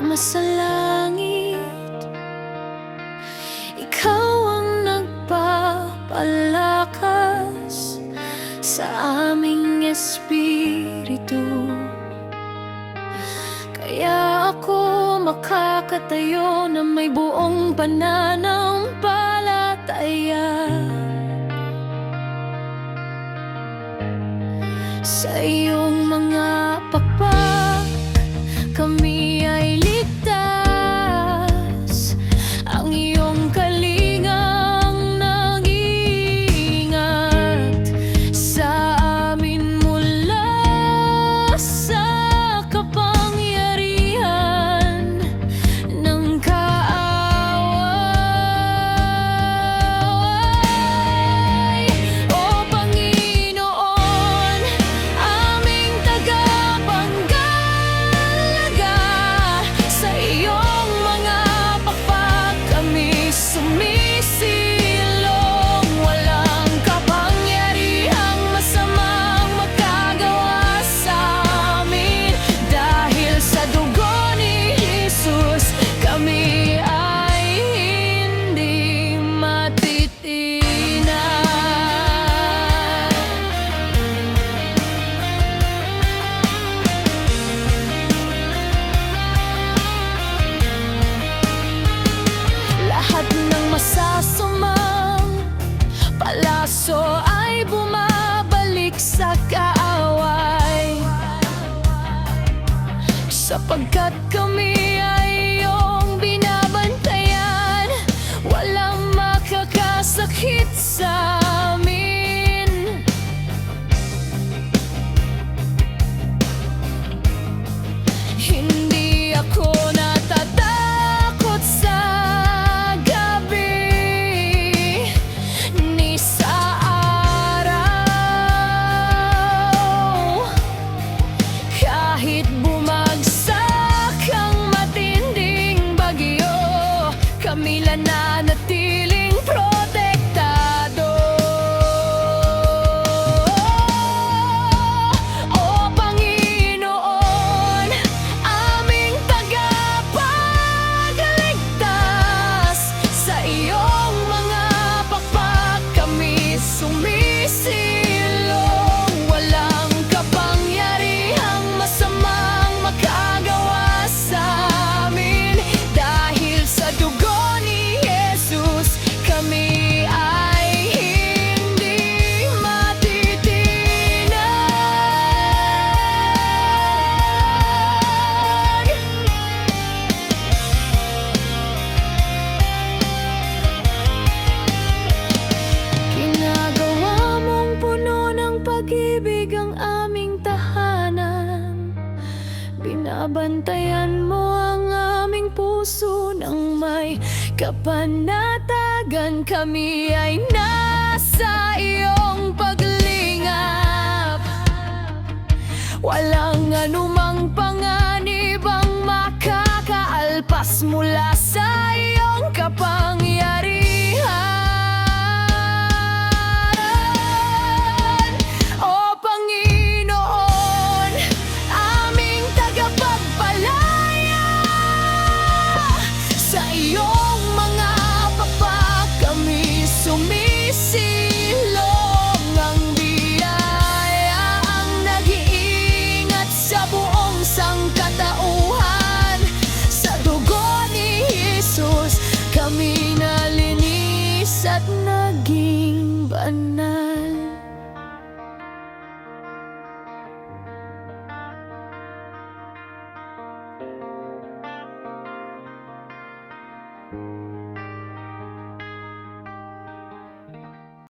masalangit. Ikaw ang nagpapalakas sa aming espiritu. Kaya ako makakatayo na may buong pananampalataya. Sa iyong mga pakpak kami ay ligtas. Ang iyong kalingang nag-iingat sa amin mula sa kapangyarihan ng kaaway. O Panginoon, aming tagapangalaga, sa iyong mga pakpak kami sumisilong. Walang kapangyarihang masamang magagawa sa amin. Dahil sa dugo ni Jesus, kami ay hindi matitinag. Lahat ng masasamang palaso ay bumabalik sa kaaway, sapagkat kami ay iyong binabantayan. Walang makakasakit sa amin. Hindi ako natatakot sa gabi ni sa araw. Kahit bumagsak ang matinding bagyo, kami nananatiling protektado. O Panginoon, aming tagapagligtas, sa iyong mga pakpak kami sumisilong. Walang kapangyarihang masamang makagawa sa amin. Dahil sa dugo ni Jesus, kami ay hindi matitinag. Ginagawa mong puno ng pag-ibig ang aming tahanan. Binabantayan mo ang aming puso ng may kapanatagan. Kami ay nasa iyong paglingap. Walang anumang panganib ang makakaalpas mula sa iyo.